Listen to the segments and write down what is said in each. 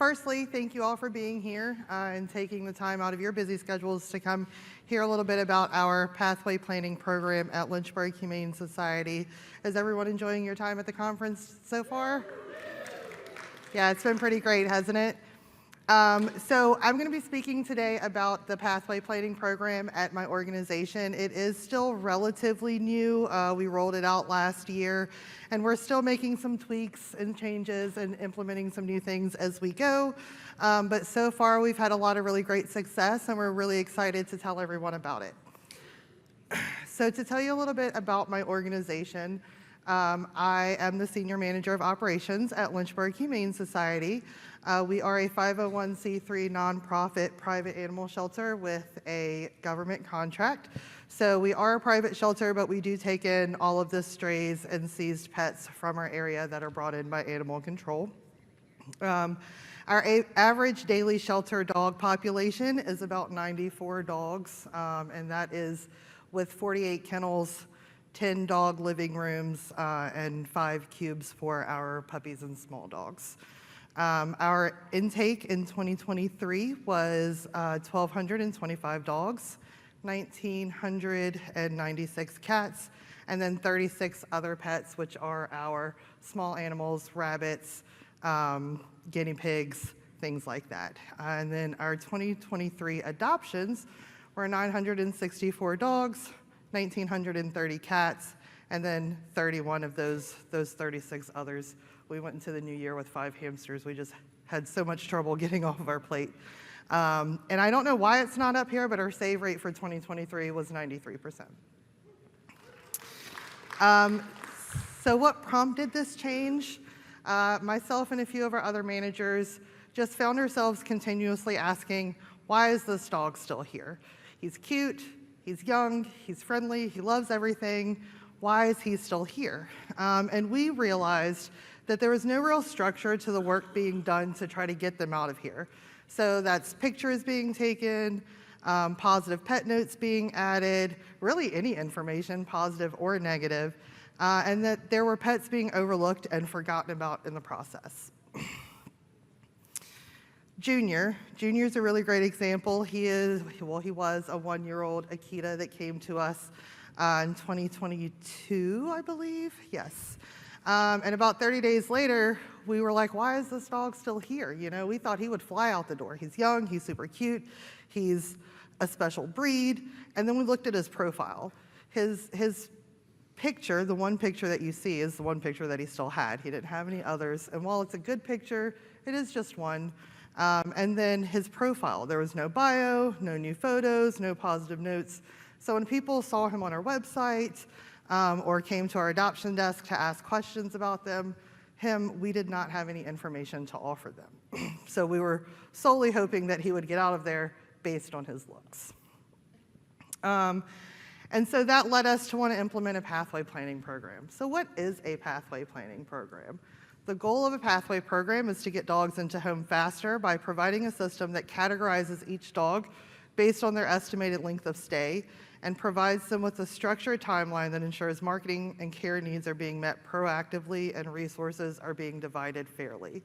Firstly, thank you all for being here and taking the time out of your busy schedules to come hear a little bit about our pathway planning program at Lynchburg Humane Society. Is everyone enjoying your time at the conference so far? Yeah, it's been pretty great, hasn't it? So I'm going to be speaking today about the pathway planning program at my organization. It is still relatively new. We rolled it out last year, and we're still making some tweaks and changes and implementing some new things as we go. But so far, we've had a lot of really great success, and we're really excited to tell everyone about it. So to tell you a little bit about my organization, I am the Senior Manager of Operations at Lynchburg Humane Society. We are a 501c3 nonprofit private animal shelter with a government contract. So we are a private shelter, but we do take in all of the strays and seized pets from our area that are brought in by animal control. Our average daily shelter dog population is about 94 dogs, and that is with 48 kennels, 10 dog living rooms, and 5 cubes for our puppies and small dogs. Our intake in 2023 was 1,225 dogs, 1,996 cats, and then 36 other pets, which are our small animals, rabbits, guinea pigs, things like that. And then our 2023 adoptions were 964 dogs, 1,930 cats, and then 31 of those 36 others. We went into the new year with 5 hamsters. We just had so much trouble getting off of our plate. And I don't know why it's not up here, but our save rate for 2023 was 93%. So what prompted this change? Myself and a few of our other managers just found ourselves continuously asking, why is this dog still here? He's cute, he's young, he's friendly, he loves everything. Why is he still here? And we realized that there was no real structure to the work being done to try to get them out of here. So that's pictures being taken, positive pet notes being added, really any information, positive or negative, and that there were pets being overlooked and forgotten about in the process. Junior's a really great example. He was a 1-year-old Akita that came to us in 2022, I believe, yes. And about 30 days later, we were like, why is this dog still here? You know, we thought he would fly out the door. He's young, he's super cute, he's a special breed. And then we looked at his profile. His picture, the one picture that you see, is the one picture that he still had. He didn't have any others. And while it's a good picture, it is just one. And then his profile, there was no bio, no new photos, no positive notes. So when people saw him on our website or came to our adoption desk to ask questions about him, we did not have any information to offer them. So we were solely hoping that he would get out of there based on his looks. And so that led us to want to implement a pathway planning program. So what is a pathway planning program? The goal of a pathway program is to get dogs into home faster by providing a system that categorizes each dog based on their estimated length of stay and provides them with a structured timeline that ensures marketing and care needs are being met proactively and resources are being divided fairly.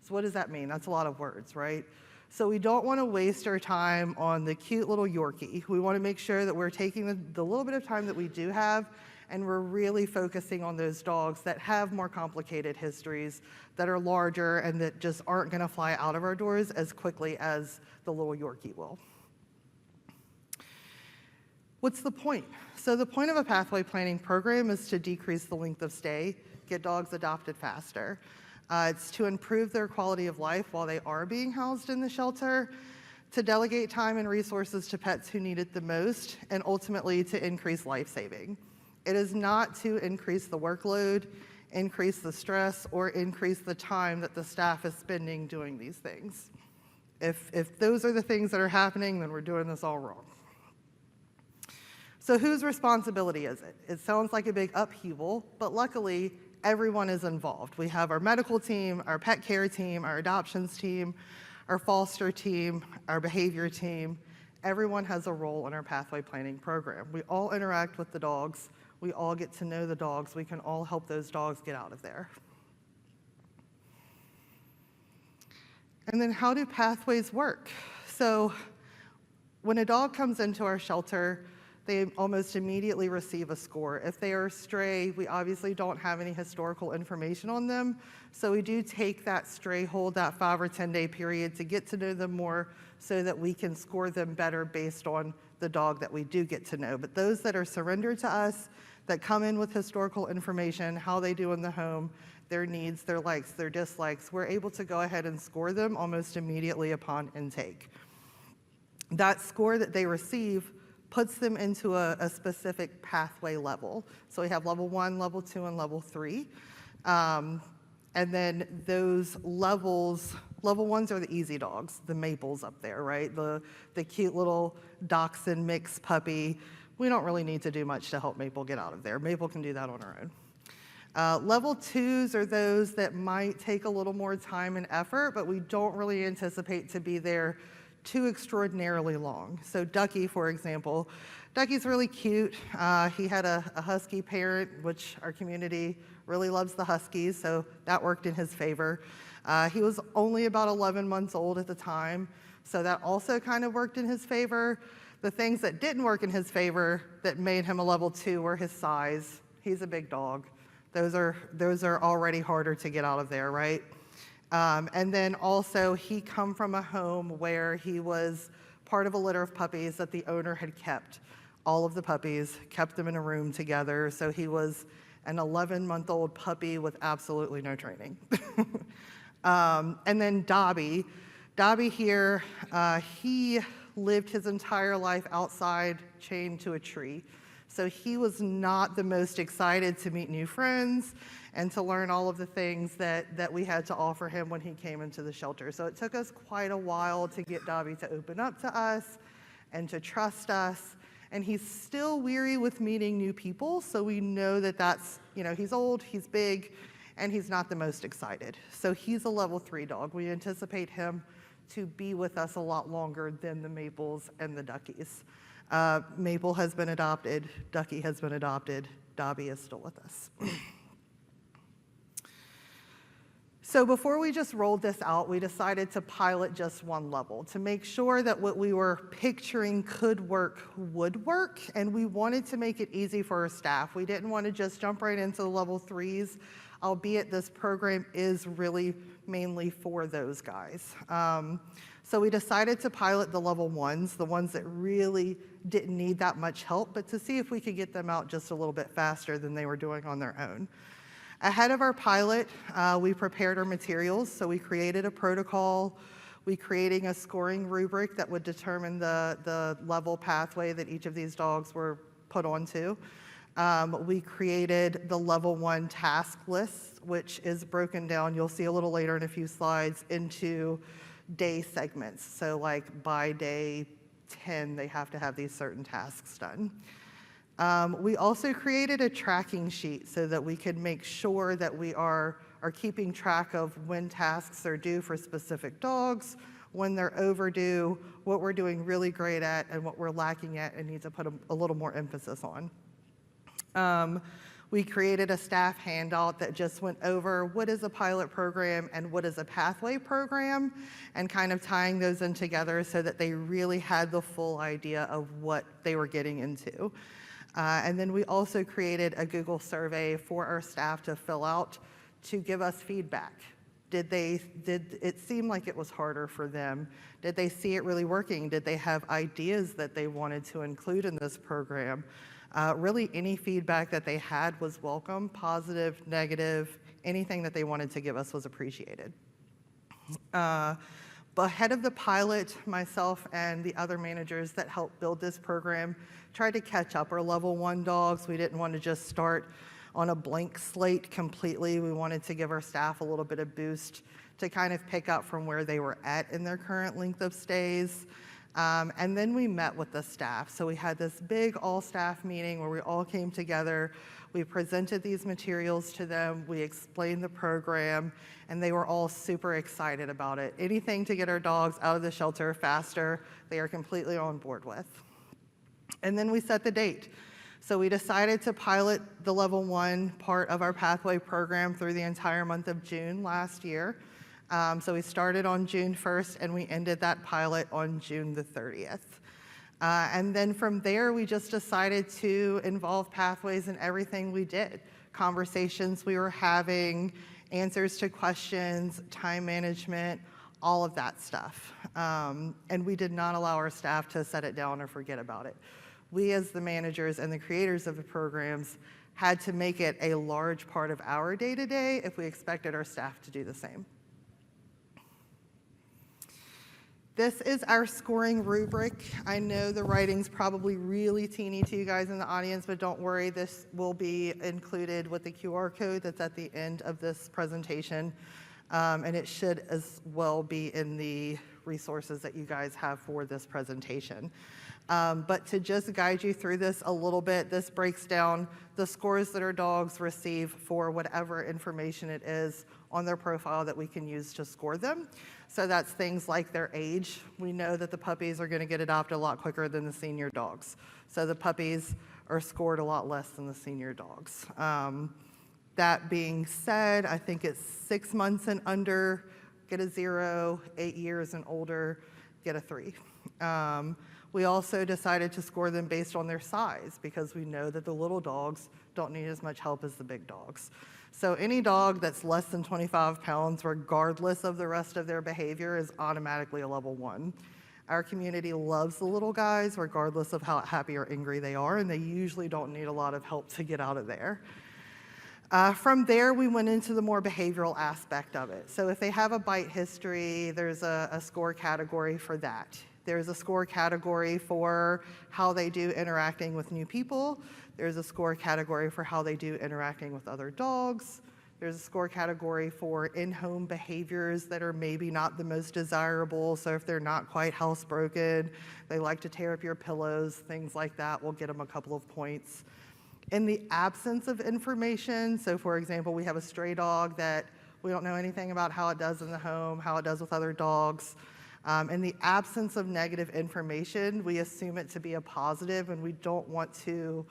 So what does that mean? That's a lot of words, right? So we don't want to waste our time on the cute little Yorkie. We want to make sure that we're taking the little bit of time that we do have and we're really focusing on those dogs that have more complicated histories, that are larger, and that just aren't going to fly out of our doors as quickly as the little Yorkie will. What's the point? So the point of a pathway planning program is to decrease the length of stay, get dogs adopted faster. It's to improve their quality of life while they are being housed in the shelter, to delegate time and resources to pets who need it the most, and ultimately to increase life saving. It is not to increase the workload, increase the stress, or increase the time that the staff is spending doing these things. If those are the things that are happening, then we're doing this all wrong. So whose responsibility is it? It sounds like a big upheaval, but luckily, everyone is involved. We have our medical team, our pet care team, our adoptions team, our foster team, our behavior team. Everyone has a role in our pathway planning program. We all interact with the dogs. We all get to know the dogs. We can all help those dogs get out of there. And then how do pathways work? So when a dog comes into our shelter, they almost immediately receive a score. If they are a stray, we obviously don't have any historical information on them, so we do take that stray hold, that 5 or 10 day period, to get to know them more so that we can score them better based on the dog that we do get to know. But those that are surrendered to us, that come in with historical information, how they do in the home, their needs, their likes, their dislikes, we're able to go ahead and score them almost immediately upon intake. That score that they receive puts them into a specific pathway level. So we have level 1, level 2, and level 3. And then those levels, level 1s are the easy dogs, the Maples up there, right? The cute little dachshund mix puppy. We don't really need to do much to help Maple get out of there. Maple can do that on her own. Level 2s are those that might take a little more time and effort, but we don't really anticipate to be there too extraordinarily long. So Ducky, for example, Ducky's really cute. He had a husky parent, which our community really loves the huskies, so that worked in his favor. He was only about 11 months old at the time, so that also kind of worked in his favor. The things that didn't work in his favor that made him a level 2 were his size. He's a big dog. Those are already harder to get out of there, right? And then also, he come from a home where he was part of a litter of puppies that the owner had kept. All of the puppies, kept them in a room together, so he was an 11-month-old puppy with absolutely no training. And then Dobby here, he lived his entire life outside, chained to a tree. So he was not the most excited to meet new friends and to learn all of the things that we had to offer him when he came into the shelter. So it took us quite a while to get Dobby to open up to us and to trust us. And he's still weary with meeting new people, so we know that that's, he's old, he's big, and he's not the most excited. So he's a level 3 dog. We anticipate him to be with us a lot longer than the Maples and the Duckies. Maple has been adopted, Ducky has been adopted, Dobby is still with us. So before we just rolled this out, we decided to pilot just one level to make sure that what we were picturing could work would work, and we wanted to make it easy for our staff. We didn't want to just jump right into the level 3s, albeit this program is really mainly for those guys. So we decided to pilot the level 1s, the ones that really didn't need that much help, but to see if we could get them out just a little bit faster than they were doing on their own. Ahead of our pilot, we prepared our materials, so we created a protocol. We created a scoring rubric that would determine the level pathway that each of these dogs were put onto. We created the level 1 task list, which is broken down, you'll see a little later in a few slides, into day segments. So like by day 10, they have to have these certain tasks done. We also created a tracking sheet so that we could make sure that we are keeping track of when tasks are due for specific dogs, when they're overdue, what we're doing really great at, and what we're lacking at and need to put a little more emphasis on. We created a staff handout that just went over what is a pilot program and what is a pathway program, and kind of tying those in together so that they really had the full idea of what they were getting into. And then we also created a Google survey for our staff to fill out to give us feedback. Did it seem like it was harder for them? Did they see it really working? Did they have ideas that they wanted to include in this program? Really, any feedback that they had was welcome, positive, negative, anything that they wanted to give us was appreciated. But ahead of the pilot, myself and the other managers that helped build this program tried to catch up our level 1 dogs. We didn't want to just start on a blank slate completely. We wanted to give our staff a little bit of boost to kind of pick up from where they were at in their current length of stays. And then we met with the staff. So we had this big all-staff meeting where we all came together. We presented these materials to them. We explained the program, and they were all super excited about it. Anything to get our dogs out of the shelter faster, they are completely on board with. And then we set the date. So we decided to pilot the level 1 part of our pathway program through the entire month of June last year. So we started on June 1st and we ended that pilot on June the 30th. And then from there, we just decided to involve pathways in everything we did. Conversations we were having, answers to questions, time management, all of that stuff. And we did not allow our staff to set it down or forget about it. We, as the managers and the creators of the programs, had to make it a large part of our day-to-day if we expected our staff to do the same. This is our scoring rubric. I know the writing's probably really teeny to you guys in the audience, but don't worry, this will be included with the QR code that's at the end of this presentation, and it should as well be in the resources that you guys have for this presentation. But to just guide you through this a little bit, this breaks down the scores that our dogs receive for whatever information it is on their profile that we can use to score them. So that's things like their age. We know that the puppies are going to get adopted a lot quicker than the senior dogs. So the puppies are scored a lot less than the senior dogs. That being said, I think it's 6 months and under, get a 0, 8 years and older, get a 3. We also decided to score them based on their size because we know that the little dogs don't need as much help as the big dogs. So any dog that's less than 25 pounds, regardless of the rest of their behavior, is automatically a level 1. Our community loves the little guys, regardless of how happy or angry they are, and they usually don't need a lot of help to get out of there. From there, we went into the more behavioral aspect of it. So if they have a bite history, there's a score category for that. There's a score category for how they do interacting with new people. There's a score category for how they do interacting with other dogs. There's a score category for in-home behaviors that are maybe not the most desirable. So if they're not quite housebroken, they like to tear up your pillows, things like that, we'll get them a couple of points. In the absence of information, so for example, we have a stray dog that we don't know anything about how it does in the home, how it does with other dogs. In the absence of negative information, we assume it to be a positive, and we don't want to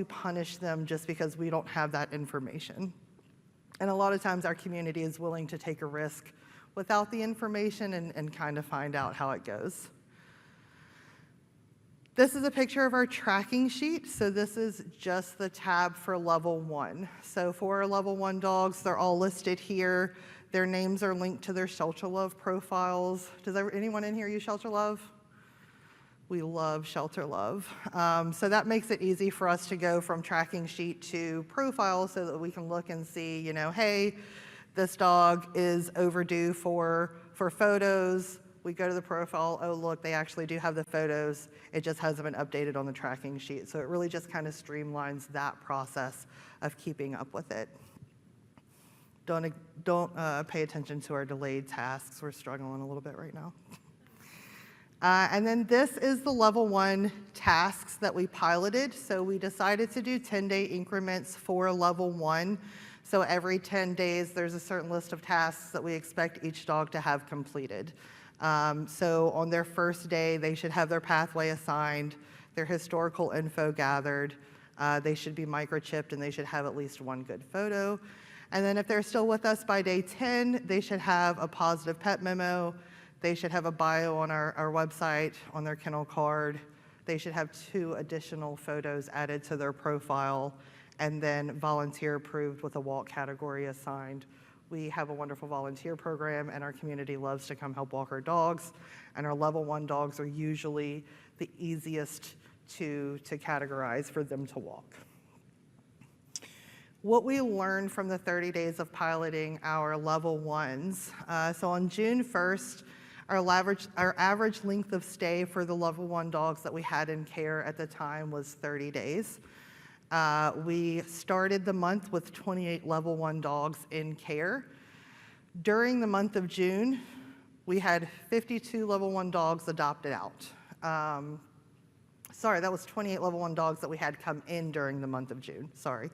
punish them just because we don't have that information. And a lot of times our community is willing to take a risk without the information and kind of find out how it goes. This is a picture of our tracking sheet. So this is just the tab for level 1. So for our level 1 dogs, they're all listed here. Their names are linked to their Shelter Love profiles. Does anyone in here use Shelter Love? We love Shelter Love. So that makes it easy for us to go from tracking sheet to profile so that we can look and see, hey, this dog is overdue for photos. We go to the profile, oh look, they actually do have the photos. It just hasn't been updated on the tracking sheet. So it really just kind of streamlines that process of keeping up with it. Don't pay attention to our delayed tasks. We're struggling a little bit right now. And then this is the level 1 tasks that we piloted. So we decided to do 10-day increments for level 1. So every 10 days, there's a certain list of tasks that we expect each dog to have completed. So on their first day, they should have their pathway assigned, their historical info gathered, they should be microchipped, and they should have at least one good photo. And then if they're still with us by day 10, they should have a positive pet memo. They should have a bio on our website, on their kennel card. They should have 2 additional photos added to their profile, and then volunteer approved with a walk category assigned. We have a wonderful volunteer program, and our community loves to come help walk our dogs. And our level 1 dogs are usually the easiest to categorize for them to walk. What we learned from the 30 days of piloting our level 1s. So on June 1st, our average length of stay for the level 1 dogs that we had in care at the time was 30 days. We started the month with 28 level 1 dogs in care. During the month of June, we had 52 level 1 dogs adopted out. Sorry, that was 28 level 1 dogs that we had come in during the month of June, sorry.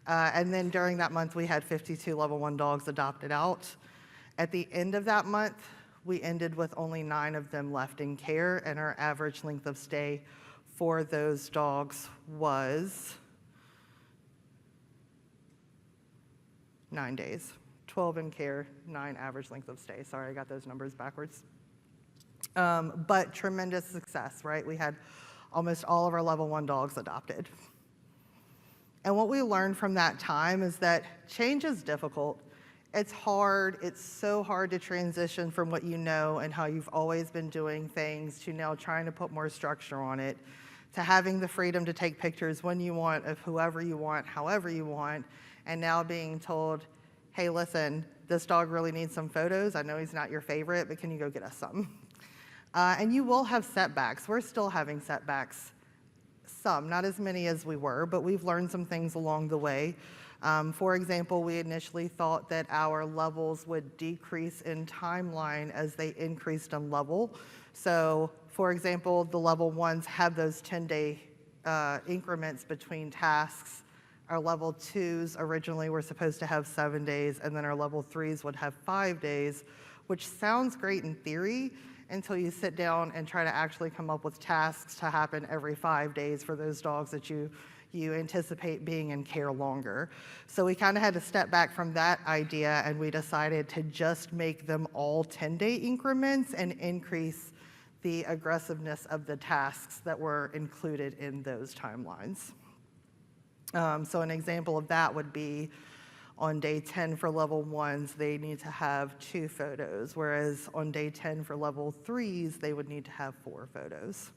And then during that month, we had 52 level 1 dogs adopted out. At the end of that month, we ended with only 9 of them left in care, and our average length of stay for those dogs was 9 days, 12 in care, 9 average length of stay. Sorry, I got those numbers backwards. But tremendous success, right? We had almost all of our level 1 dogs adopted. And what we learned from that time is that change is difficult. It's hard. It's so hard to transition from what you know and how you've always been doing things to now trying to put more structure on it, to having the freedom to take pictures when you want of whoever you want, however you want, and now being told, hey, listen, this dog really needs some photos. I know he's not your favorite, but can you go get us some? And you will have setbacks. We're still having setbacks. Some, not as many as we were, but we've learned some things along the way. For example, we initially thought that our levels would decrease in timeline as they increased in level. So, for example, the level 1s have those 10-day increments between tasks. Our level 2s originally were supposed to have 7 days, and then our level 3s would have 5 days, which sounds great in theory until you sit down and try to actually come up with tasks to happen every 5 days for those dogs that you anticipate being in care longer. So we kind of had to step back from that idea, and we decided to just make them all 10-day increments and increase the aggressiveness of the tasks that were included in those timelines. So an example of that would be on day 10 for level 1s, they need to have 2 photos, whereas on day 10 for level 3s, they would need to have 4 photos.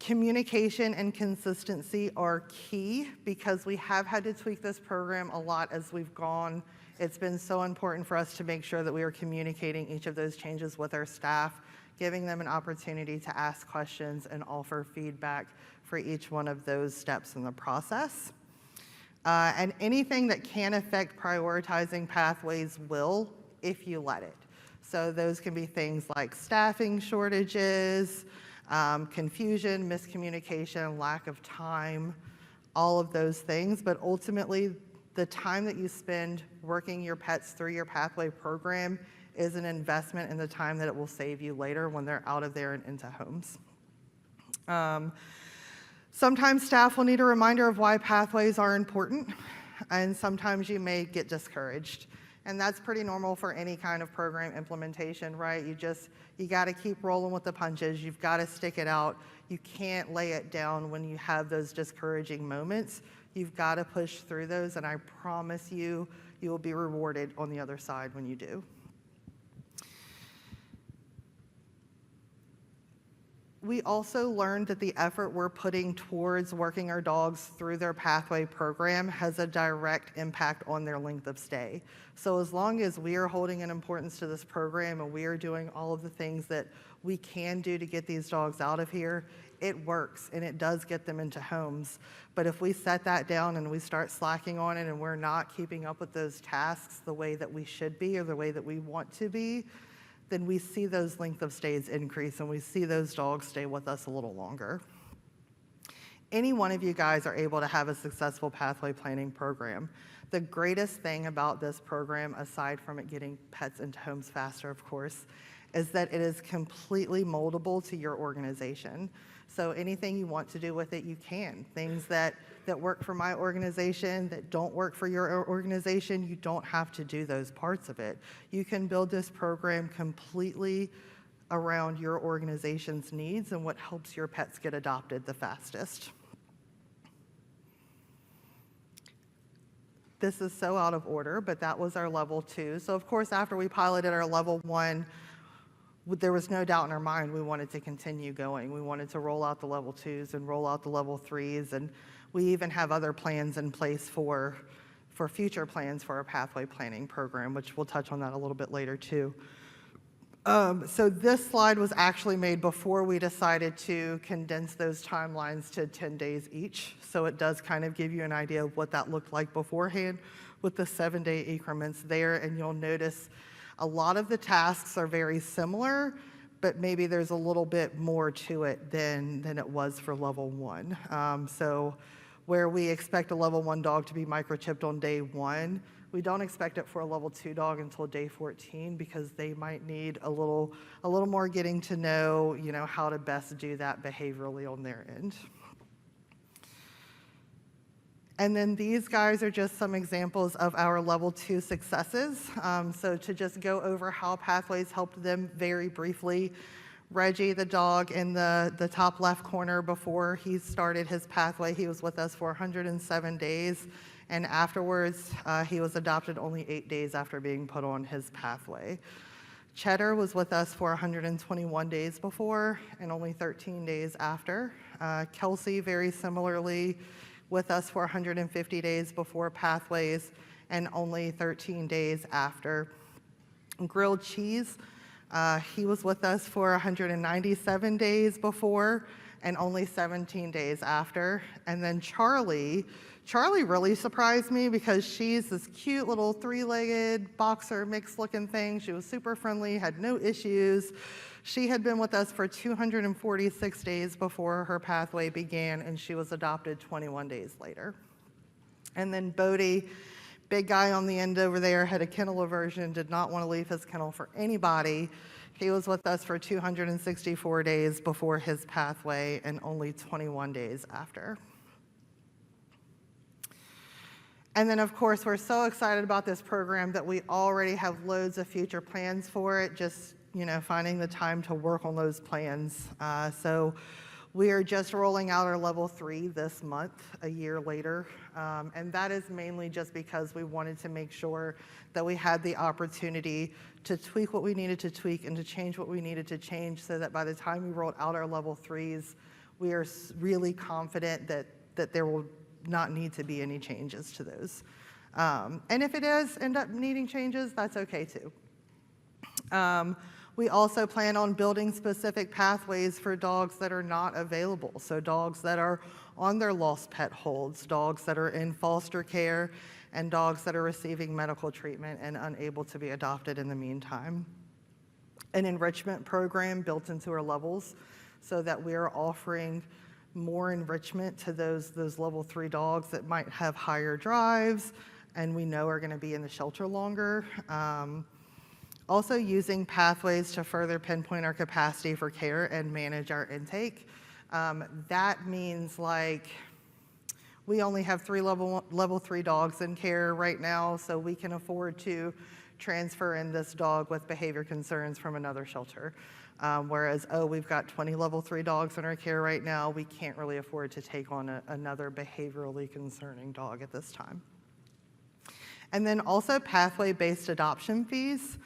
Communication and consistency are key because we have had to tweak this program a lot as we've gone. It's been so important for us to make sure that we are communicating each of those changes with our staff, giving them an opportunity to ask questions and offer feedback for each one of those steps in the process. And anything that can affect prioritizing pathways will, if you let it. So those can be things like staffing shortages, confusion, miscommunication, lack of time, all of those things. But ultimately, the time that you spend working your pets through your pathway program is an investment in the time that it will save you later when they're out of there and into homes. Sometimes staff will need a reminder of why pathways are important, and sometimes you may get discouraged. And that's pretty normal for any kind of program implementation, right? You gotta keep rolling with the punches. You've gotta stick it out. You can't lay it down when you have those discouraging moments. You've gotta push through those, and I promise you, you will be rewarded on the other side when you do. We also learned that the effort we're putting towards working our dogs through their pathway program has a direct impact on their length of stay. So as long as we are holding an importance to this program and we are doing all of the things that we can do to get these dogs out of here, it works and it does get them into homes. But if we set that down and we start slacking on it and we're not keeping up with those tasks the way that we should be or the way that we want to be, then we see those length of stays increase and we see those dogs stay with us a little longer. Any one of you guys are able to have a successful pathway planning program. The greatest thing about this program, aside from it getting pets into homes faster, of course, is that it is completely moldable to your organization. So anything you want to do with it, you can. Things that work for my organization, that don't work for your organization, you don't have to do those parts of it. You can build this program completely around your organization's needs and what helps your pets get adopted the fastest. This is so out of order, but that was our level 2. So of course, after we piloted our level 1, there was no doubt in our mind we wanted to continue going. We wanted to roll out the level 2s and roll out the level 3s, and we even have other plans in place for future plans for our pathway planning program, which we'll touch on that a little bit later too. So this slide was actually made before we decided to condense those timelines to 10 days each. So it does kind of give you an idea of what that looked like beforehand with the 7-day increments there, and you'll notice a lot of the tasks are very similar, but maybe there's a little bit more to it than it was for level 1. So where we expect a level 1 dog to be microchipped on day 1, we don't expect it for a level 2 dog until day 14 because they might need a little more getting to know, how to best do that behaviorally on their end. And then these guys are just some examples of our level 2 successes. So to just go over how Pathways helped them very briefly, Reggie, the dog in the top left corner, before he started his pathway, he was with us for 107 days. And afterwards, he was adopted only 8 days after being put on his pathway. Cheddar was with us for 121 days before and only 13 days after. Kelsey, very similarly, with us for 150 days before Pathways and only 13 days after. Grilled Cheese, he was with us for 197 days before and only 17 days after. And then Charlie really surprised me because she's this cute little 3-legged boxer mix looking thing. She was super friendly, had no issues. She had been with us for 246 days before her pathway began, and she was adopted 21 days later. And then Bodie, big guy on the end over there, had a kennel aversion, did not want to leave his kennel for anybody. He was with us for 264 days before his pathway and only 21 days after. And then, of course, we're so excited about this program that we already have loads of future plans for it, just finding the time to work on those plans. So we are just rolling out our level 3 this month, a year later. And that is mainly just because we wanted to make sure that we had the opportunity to tweak what we needed to tweak and to change what we needed to change so that by the time we rolled out our level 3s, we are really confident that there will not need to be any changes to those. And if it does end up needing changes, that's okay too. We also plan on building specific pathways for dogs that are not available. So dogs that are on their lost pet holds, dogs that are in foster care, and dogs that are receiving medical treatment and unable to be adopted in the meantime. An enrichment program built into our levels so that we are offering more enrichment to those level 3 dogs that might have higher drives and we know are going to be in the shelter longer. Also using pathways to further pinpoint our capacity for care and manage our intake. That means like we only have 3 level 3 dogs in care right now, so we can afford to transfer in this dog with behavior concerns from another shelter. Whereas, we've got 20 level 3 dogs in our care right now, we can't really afford to take on another behaviorally concerning dog at this time. And then also pathway-based adoption fees.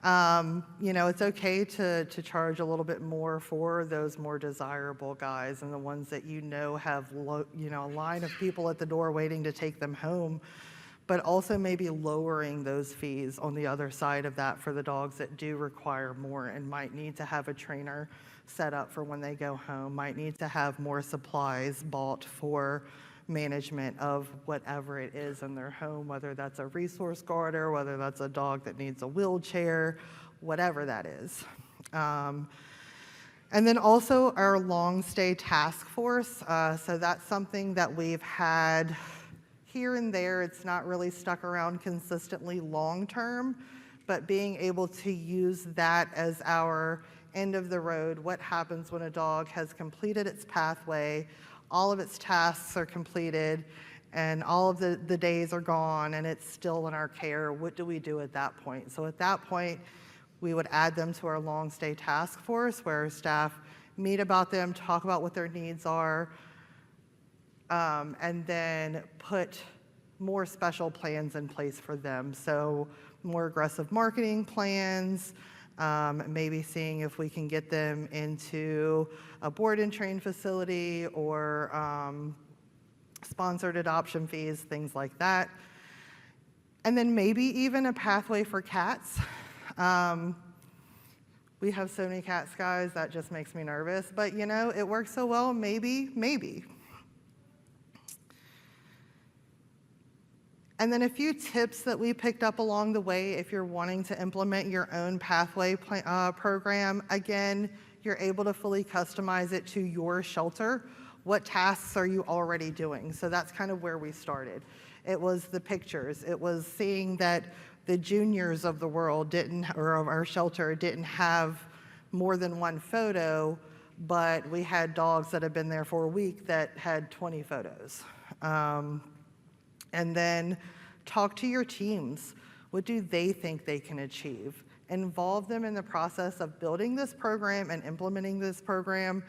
It's okay to charge a little bit more for those more desirable guys and the ones that have a line of people at the door waiting to take them home, but also maybe lowering those fees on the other side of that for the dogs that do require more and might need to have a trainer set up for when they go home, might need to have more supplies bought for management of whatever it is in their home, whether that's a resource guarder, whether that's a dog that needs a wheelchair, whatever that is. And then also our long stay task force. So that's something that we've had here and there. It's not really stuck around consistently long term, but being able to use that as our end of the road. What happens when a dog has completed its pathway, all of its tasks are completed, and all of the days are gone, and it's still in our care? What do we do at that point? So at that point, we would add them to our long stay task force where our staff meet about them, talk about what their needs are, and then put more special plans in place for them. So more aggressive marketing plans, maybe seeing if we can get them into a board and train facility or sponsored adoption fees, things like that. And then maybe even a pathway for cats. We have so many cats, guys, that just makes me nervous. But it works so well, maybe. And then a few tips that we picked up along the way if you're wanting to implement your own pathway program. Again, you're able to fully customize it to your shelter. What tasks are you already doing? So that's kind of where we started. It was the pictures. It was seeing that the juniors of the world or of our shelter didn't have more than one photo, but we had dogs that had been there for a week that had 20 photos. And then talk to your teams. What do they think they can achieve? Involve them in the process of building this program and implementing this program.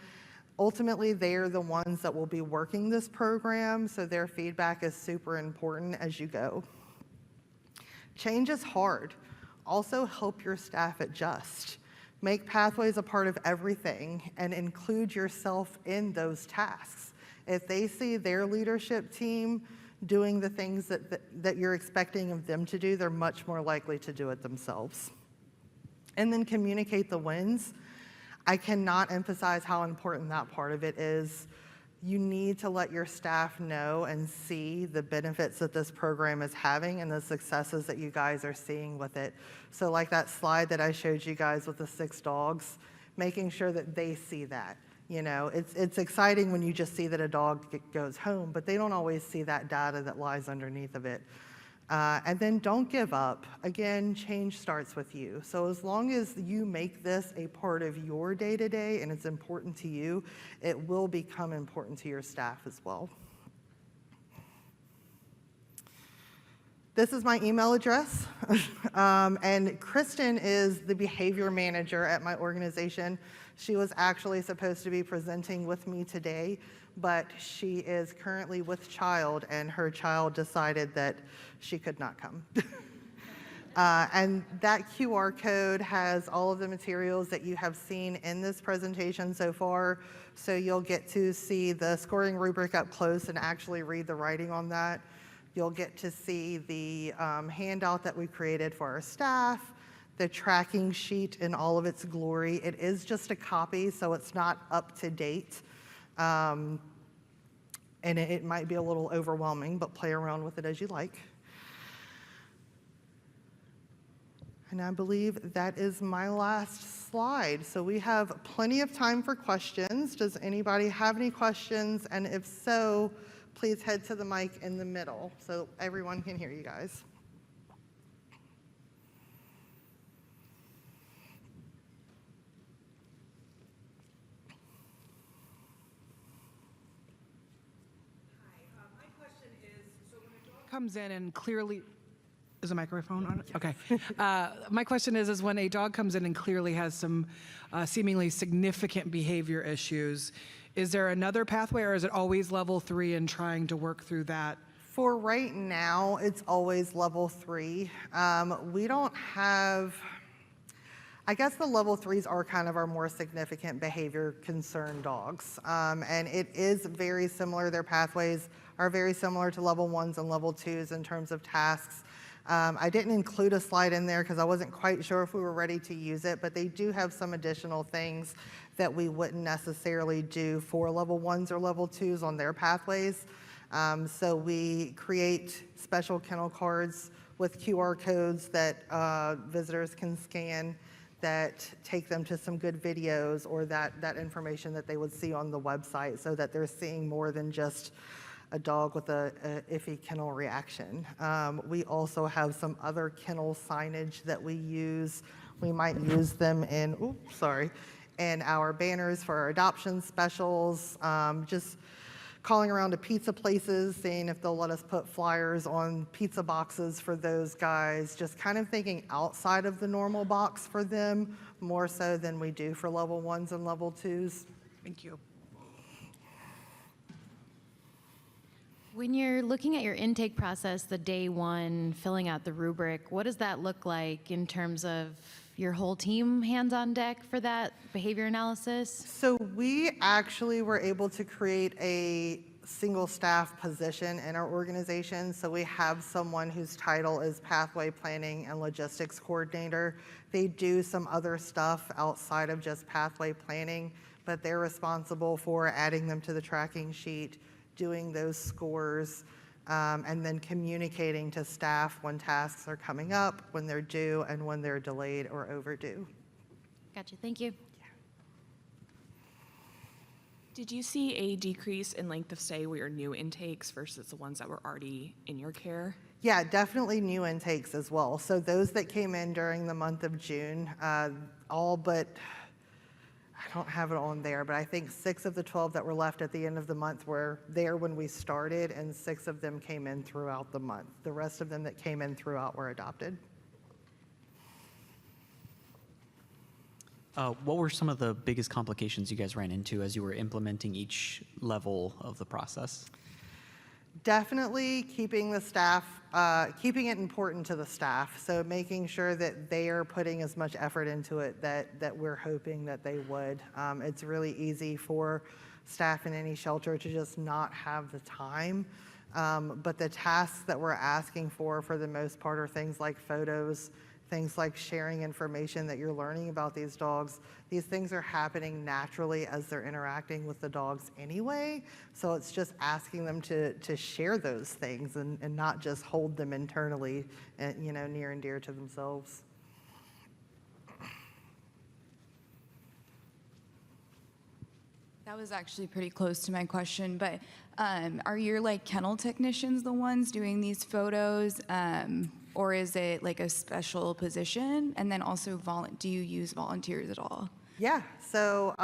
Ultimately, they are the ones that will be working this program, so their feedback is super important as you go. Change is hard. Also help your staff adjust. Make pathways a part of everything and include yourself in those tasks. If they see their leadership team doing the things that you're expecting of them to do, they're much more likely to do it themselves. And then communicate the wins. I cannot emphasize how important that part of it is. You need to let your staff know and see the benefits that this program is having and the successes that you guys are seeing with it. So like that slide that I showed you guys with the 6 dogs, making sure that they see that. You know, it's exciting when you just see that a dog goes home, but they don't always see that data that lies underneath of it. And then don't give up. Again, change starts with you. So as long as you make this a part of your day-to-day and it's important to you, it will become important to your staff as well. This is my email address. And Kristen is the behavior manager at my organization. She was actually supposed to be presenting with me today, but she is currently with child, and her child decided that she could not come. And that QR code has all of the materials that you have seen in this presentation so far, so you'll get to see the scoring rubric up close and actually read the writing on that. You'll get to see the handout that we created for our staff, the tracking sheet in all of its glory. It is just a copy, so it's not up to date. And it might be a little overwhelming, but play around with it as you like. And I believe that is my last slide. So we have plenty of time for questions. Does anybody have any questions? And if so, please head to the mic in the middle so everyone can hear you guys. Comes in and clearly, is a microphone on it? Okay. My question is when a dog comes in and clearly has some seemingly significant behavior issues, is there another pathway, or is it always level 3 and trying to work through that? For right now, it's always level 3. We don't have, I guess the level 3s are kind of our more significant behavior concern dogs. And it is very similar, their pathways are very similar to level 1s and level 2s in terms of tasks. I didn't include a slide in there because I wasn't quite sure if we were ready to use it, but they do have some additional things that we wouldn't necessarily do for level 1s or level 2s on their pathways. So we create special kennel cards with QR codes that visitors can scan that take them to some good videos or that information that they would see on the website, so that they're seeing more than just a dog with a iffy kennel reaction. We also have some other kennel signage that we use. We might use them in, in our banners for our adoption specials, just calling around to pizza places, seeing if they'll let us put flyers on pizza boxes for those guys, just kind of thinking outside of the normal box for them, more so than we do for level 1s and level 2s. Thank you. When you're looking at your intake process, the day one, filling out the rubric, what does that look like in terms of your whole team hands on deck for that behavior analysis? So we actually were able to create a single staff position in our organization. So we have someone whose title is Pathway Planning and Logistics Coordinator. They do some other stuff outside of just pathway planning, but they're responsible for adding them to the tracking sheet, doing those scores, and then communicating to staff when tasks are coming up, when they're due, and when they're delayed or overdue. Gotcha, thank you. Did you see a decrease in length of stay with your new intakes versus the ones that were already in your care? Yeah, definitely new intakes as well. So those that came in during the month of June, all but I don't have it on there, but I think 6 of the 12 that were left at the end of the month were there when we started, and 6 of them came in throughout the month. The rest of them that came in throughout were adopted. What were some of the biggest complications you guys ran into as you were implementing each level of the process? Definitely keeping the staff, keeping it important to the staff. So making sure that they are putting as much effort into it that we're hoping that they would. It's really easy for staff in any shelter to just not have the time. But the tasks that we're asking for the most part, are things like photos, things like sharing information that you're learning about these dogs. These things are happening naturally as they're interacting with the dogs anyway. So it's just asking them to share those things and not just hold them internally, and, near and dear to themselves. That was actually pretty close to my question, but are your kennel technicians the ones doing these photos, or is it like a special position? And then also, do you use volunteers at all? Yeah, so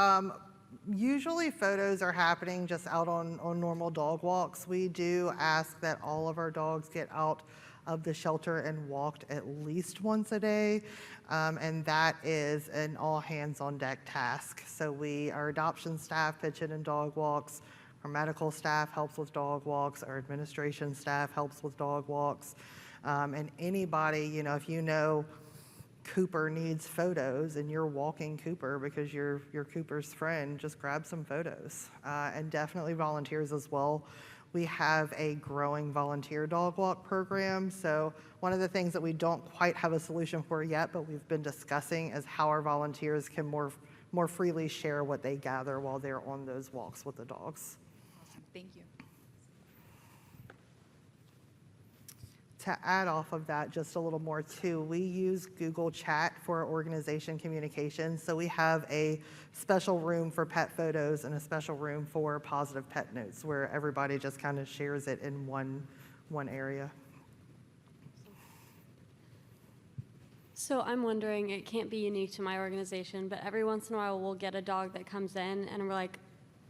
usually photos are happening just out on normal dog walks. We do ask that all of our dogs get out of the shelter and walked at least once a day, and that is an all hands on deck task. So our adoption staff pitch in dog walks, our medical staff helps with dog walks, our administration staff helps with dog walks, and anybody, if Cooper needs photos and you're walking Cooper because you're Cooper's friend, just grab some photos, and definitely volunteers as well. We have a growing volunteer dog walk program. So one of the things that we don't quite have a solution for yet, but we've been discussing, is how our volunteers can more freely share what they gather while they're on those walks with the dogs. Awesome. Thank you. To add off of that just a little more too, we use Google Chat for organization communication. So we have a special room for pet photos and a special room for positive pet notes, where everybody just kind of shares it in one area. So I'm wondering, it can't be unique to my organization, but every once in a while we'll get a dog that comes in and we're like,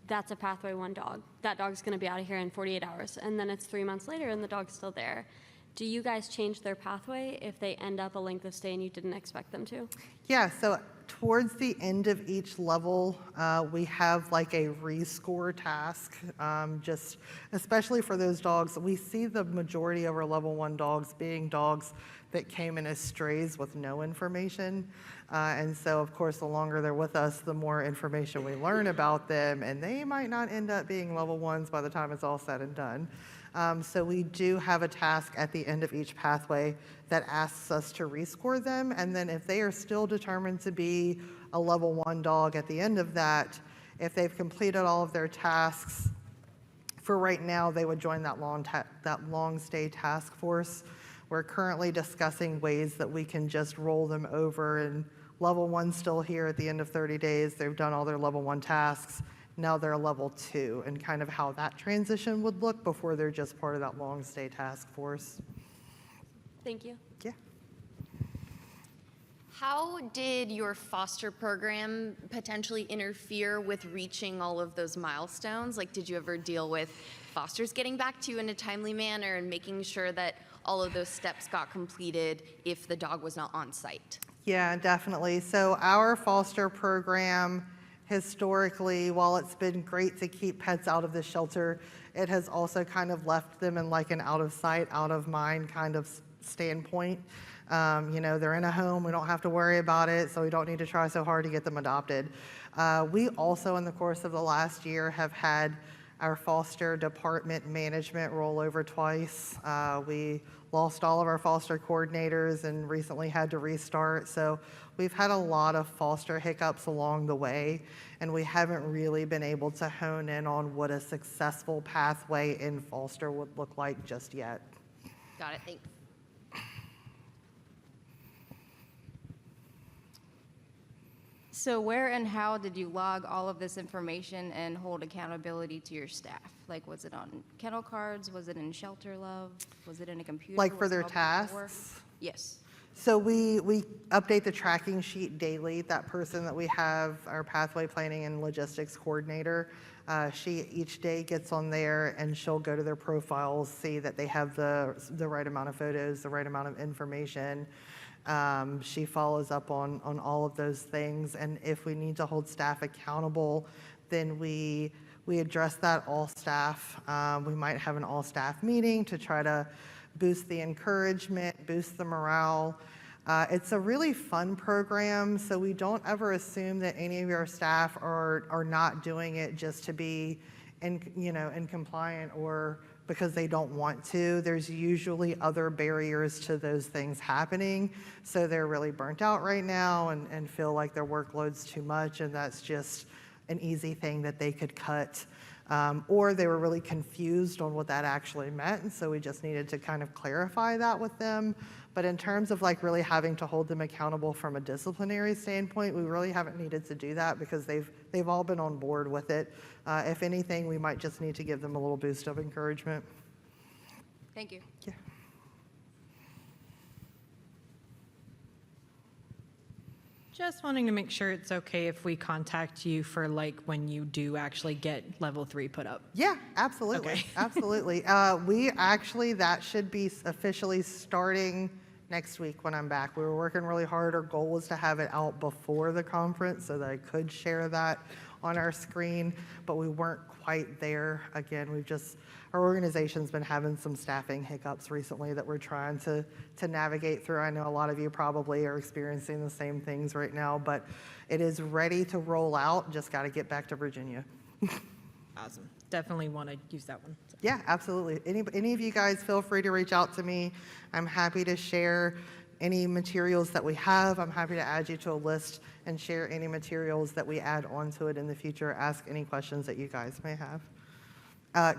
that's a Pathway 1 dog. That dog's going to be out of here in 48 hours. And then it's 3 months later and the dog's still there. Do you guys change their pathway if they end up a length of stay and you didn't expect them to? Yeah, so towards the end of each level, we have like a rescore task, just especially for those dogs. We see the majority of our level 1 dogs being dogs that came in as strays with no information. And so, of course, the longer they're with us, the more information we learn about them, and they might not end up being level 1s by the time it's all said and done. So we do have a task at the end of each pathway that asks us to rescore them, and then if they are still determined to be a level 1 dog at the end of that, if they've completed all of their tasks, for right now they would join that long stay task force. We're currently discussing ways that we can just roll them over, and level 1's still here at the end of 30 days. They've done all their level 1 tasks. Now they're level 2, and kind of how that transition would look before they're just part of that long stay task force. Thank you. Yeah. How did your foster program potentially interfere with reaching all of those milestones? Like, did you ever deal with fosters getting back to you in a timely manner and making sure that all of those steps got completed if the dog was not on site? Yeah, definitely. So our foster program, historically, while it's been great to keep pets out of the shelter, it has also kind of left them in like an out of sight, out of mind kind of standpoint. They're in a home, we don't have to worry about it, so we don't need to try so hard to get them adopted. We also, in the course of the last year, have had our foster department management roll over twice. We lost all of our foster coordinators and recently had to restart. So we've had a lot of foster hiccups along the way, and we haven't really been able to hone in on what a successful pathway in foster would look like just yet. Got it, thanks. So where and how did you log all of this information and hold accountability to your staff? Like, was it on kennel cards? Was it in Shelter Love? Was it in a computer? Like for Was it their all paperwork? tasks? Yes. So we update the tracking sheet daily. That person that we have, our pathway planning and logistics coordinator, she each day gets on there and she'll go to their profiles, see that they have the right amount of photos, the right amount of information. She follows up on all of those things, and if we need to hold staff accountable, then we address that all staff. We might have an all staff meeting to try to boost the encouragement, boost the morale. It's a really fun program, so we don't ever assume that any of your staff are not doing it just to be in compliant or because they don't want to. There's usually other barriers to those things happening, so they're really burnt out right now and feel like their workload's too much, and that's just an easy thing that they could cut. Or they were really confused on what that actually meant, and so we just needed to kind of clarify that with them. But in terms of like really having to hold them accountable from a disciplinary standpoint, we really haven't needed to do that because they've all been on board with it. If anything, we might just need to give them a little boost of encouragement. Thank you. Yeah. Just wanting to make sure it's okay if we contact you for like when you do actually get level 3 put up. Yeah, absolutely. Okay. Absolutely. That should be officially starting next week when I'm back. We were working really hard. Our goal was to have it out before the conference so that I could share that on our screen, but we weren't quite there. Again, our organization's been having some staffing hiccups recently that we're trying to navigate through. I know a lot of you probably are experiencing the same things right now, but it is ready to roll out. Just got to get back to Virginia. Awesome. Definitely want to use that one. So. Yeah, absolutely. Any of you guys feel free to reach out to me. I'm happy to share any materials that we have. I'm happy to add you to a list and share any materials that we add onto it in the future. Ask any questions that you guys may have.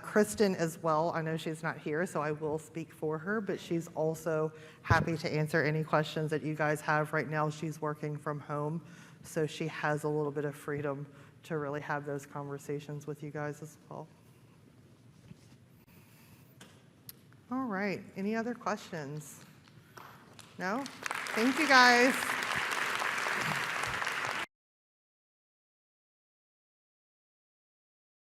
Kristen as well, I know she's not here, so I will speak for her, but she's also happy to answer any questions that you guys have. Right now, she's working from home, so she has a little bit of freedom to really have those conversations with you guys as well. All right, any other questions? No? Thank you guys.